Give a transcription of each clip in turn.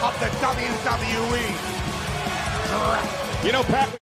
of the WWE.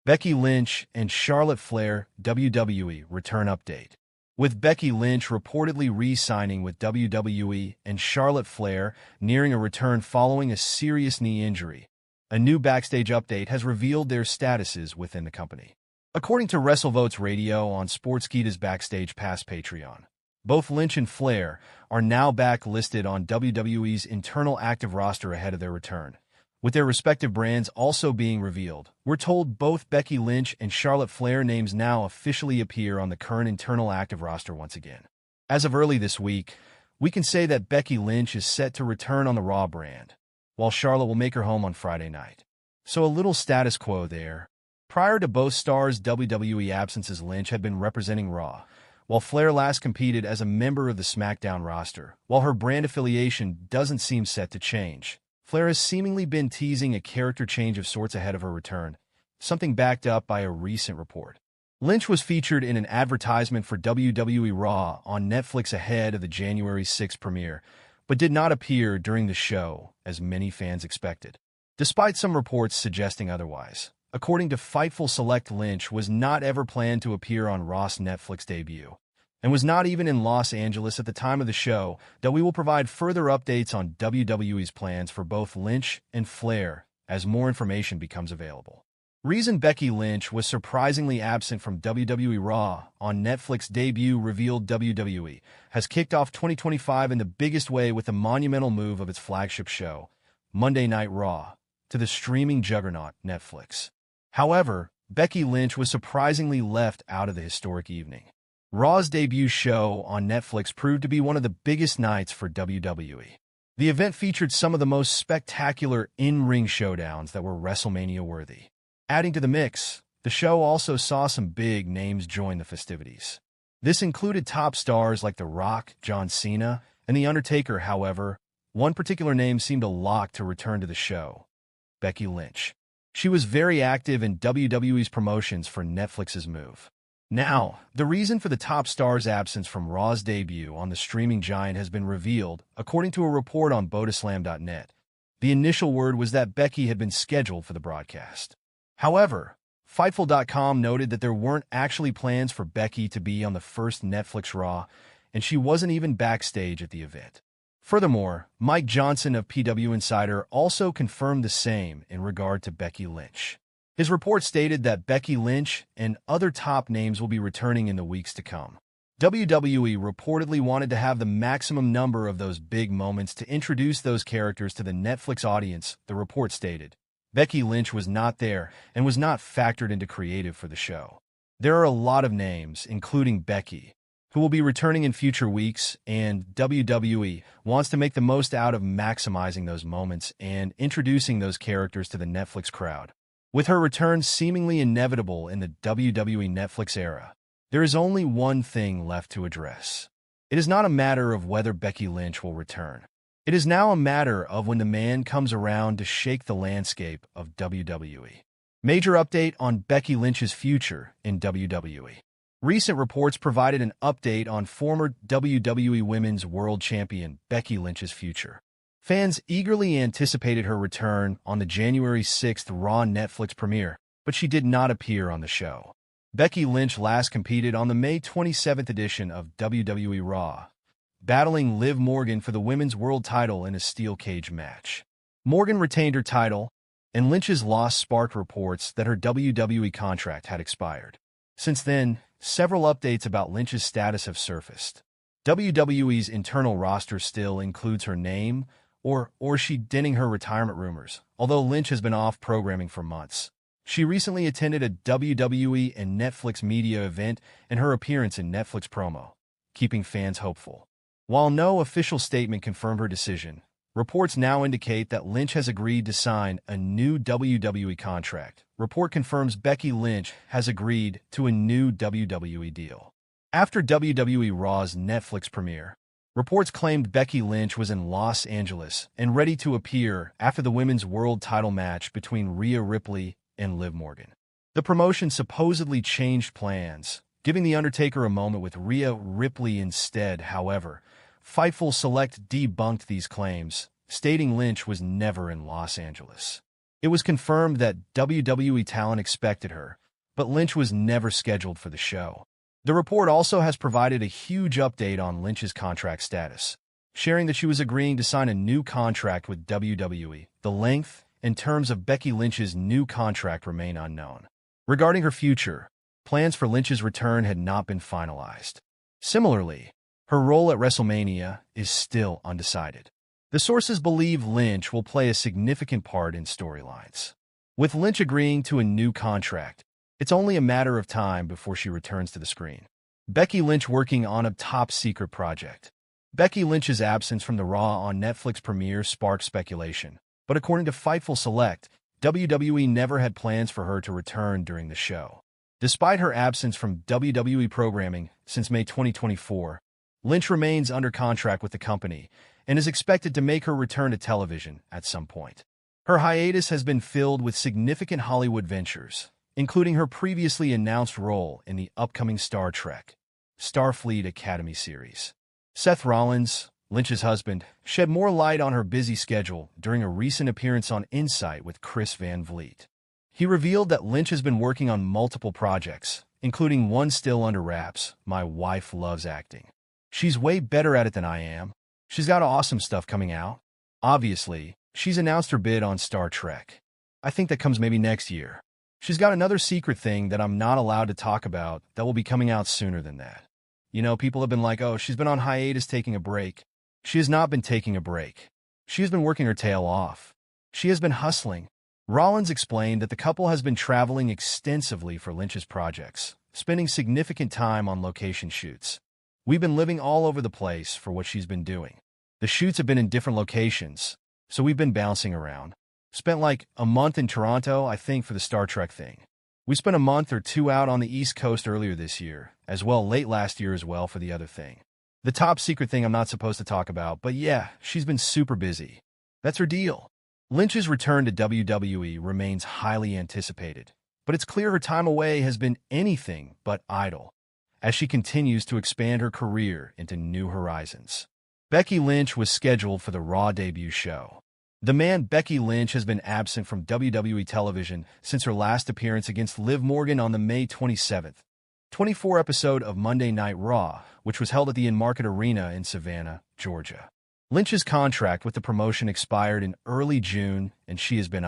Becky Lynch and Charlotte Flair WWE return update. With Becky Lynch reportedly re-signing with WWE and Charlotte Flair nearing a return following a serious knee injury, a new backstage update has revealed their statuses within the company. According to WrestleVotes Radio on Sportskeeda's Backstage Pass Patreon, both Lynch and Flair are now back listed on WWE's internal active roster ahead of their return, with their respective brands also being revealed. We're told both Becky Lynch and Charlotte Flair names now officially appear on the current internal active roster once again. As of early this week, we can say that Becky Lynch is set to return on the Raw brand, while Charlotte will make her home on Friday night. So a little status quo there. Prior to both stars' WWE absences, Lynch had been representing Raw, while Flair last competed as a member of the SmackDown roster. While her brand affiliation doesn't seem set to change, Flair has seemingly been teasing a character change of sorts ahead of her return, something backed up by a recent report. Lynch was featured in an advertisement for WWE Raw on Netflix ahead of the January 6 premiere, but did not appear during the show, as many fans expected, despite some reports suggesting otherwise. According to Fightful Select, Lynch was not ever planned to appear on Raw's Netflix debut, and was not even in Los Angeles at the time of the show, though we will provide further updates on WWE's plans for both Lynch and Flair as more information becomes available. Reason Becky Lynch was surprisingly absent from WWE Raw on Netflix debut revealed. WWE has kicked off 2025 in the biggest way with the monumental move of its flagship show, Monday Night Raw, to the streaming juggernaut Netflix. However, Becky Lynch was surprisingly left out of the historic evening. Raw's debut show on Netflix proved to be one of the biggest nights for WWE. The event featured some of the most spectacular in-ring showdowns that were WrestleMania-worthy. Adding to the mix, the show also saw some big names join the festivities. This included top stars like The Rock, John Cena, and The Undertaker. However, one particular name seemed a lock to return to the show: Becky Lynch. She was very active in WWE's promotions for Netflix's move. Now, the reason for the top star's absence from Raw's debut on the streaming giant has been revealed, according to a report on Bodaslam.net. The initial word was that Becky had been scheduled for the broadcast. However, Fightful.com noted that there weren't actually plans for Becky to be on the first Netflix Raw, and she wasn't even backstage at the event. Furthermore, Mike Johnson of PW Insider also confirmed the same in regard to Becky Lynch. His report stated that Becky Lynch and other top names will be returning in the weeks to come. WWE reportedly wanted to have the maximum number of those big moments to introduce those characters to the Netflix audience, the report stated. Becky Lynch was not there and was not factored into creative for the show. There are a lot of names, including Becky, who will be returning in future weeks, and WWE wants to make the most out of maximizing those moments and introducing those characters to the Netflix crowd. With her return seemingly inevitable in the WWE Netflix era, there is only one thing left to address. It is not a matter of whether Becky Lynch will return. It is now a matter of when the man comes around to shake the landscape of WWE. Major update on Becky Lynch's future in WWE. Recent reports provided an update on former WWE Women's World Champion Becky Lynch's future. Fans eagerly anticipated her return on the January 6th Raw Netflix premiere, but she did not appear on the show. Becky Lynch last competed on the May 27th edition of WWE Raw, battling Liv Morgan for the Women's World title in a steel cage match. Morgan retained her title, and Lynch's loss sparked reports that her WWE contract had expired. Since then, several updates about Lynch's status have surfaced. WWE's internal roster still includes her name, or she denting her retirement rumors, although Lynch has been off programming for months. She recently attended a WWE and Netflix media event and her appearance in Netflix promo, keeping fans hopeful. While no official statement confirmed her decision, reports now indicate that Lynch has agreed to sign a new WWE contract. Report confirms Becky Lynch has agreed to a new WWE deal. After WWE Raw's Netflix premiere, reports claimed Becky Lynch was in Los Angeles and ready to appear after the Women's World title match between Rhea Ripley and Liv Morgan. The promotion supposedly changed plans, giving The Undertaker a moment with Rhea Ripley instead. However, Fightful Select debunked these claims, stating Lynch was never in Los Angeles. It was confirmed that WWE talent expected her, but Lynch was never scheduled for the show. The report also has provided a huge update on Lynch's contract status, sharing that she was agreeing to sign a new contract with WWE. The length and terms of Becky Lynch's new contract remain unknown. Regarding her future, plans for Lynch's return had not been finalized. Similarly, her role at WrestleMania is still undecided. The sources believe Lynch will play a significant part in storylines. With Lynch agreeing to a new contract, it's only a matter of time before she returns to the screen. Becky Lynch working on a top-secret project. Becky Lynch's absence from the Raw on Netflix premiere sparked speculation, but according to Fightful Select, WWE never had plans for her to return during the show. Despite her absence from WWE programming since May 2024, Lynch remains under contract with the company and is expected to make her return to television at some point. Her hiatus has been filled with significant Hollywood ventures, including her previously announced role in the upcoming Star Trek Starfleet Academy series. Seth Rollins, Lynch's husband, shed more light on her busy schedule during a recent appearance on Insight with Chris Van Vliet. He revealed that Lynch has been working on multiple projects, including one still under wraps, My Wife Loves Acting. She's way better at it than I am. She's got awesome stuff coming out. Obviously, she's announced her bid on Star Trek. I think that comes maybe next year. She's got another secret thing that I'm not allowed to talk about that will be coming out sooner than that. You know, people have been like, oh, she's been on hiatus taking a break. She has not been taking a break. She has been working her tail off. She has been hustling. Rollins explained that the couple has been traveling extensively for Lynch's projects, spending significant time on location shoots. We've been living all over the place for what she's been doing. The shoots have been in different locations, so we've been bouncing around. Spent like a month in Toronto, I think, for the Star Trek thing. We spent a month or two out on the East Coast earlier this year, as well late last year as well for the other thing. The top secret thing I'm not supposed to talk about, but yeah, she's been super busy. That's her deal. Lynch's return to WWE remains highly anticipated, but it's clear her time away has been anything but idle, as she continues to expand her career into new horizons. Becky Lynch was scheduled for the Raw debut show. The man Becky Lynch has been absent from WWE television since her last appearance against Liv Morgan on the May 27th, 24 episode of Monday Night Raw, which was held at the In-Market Arena in Savannah, Georgia. Lynch's contract with the promotion expired in early June, and she has been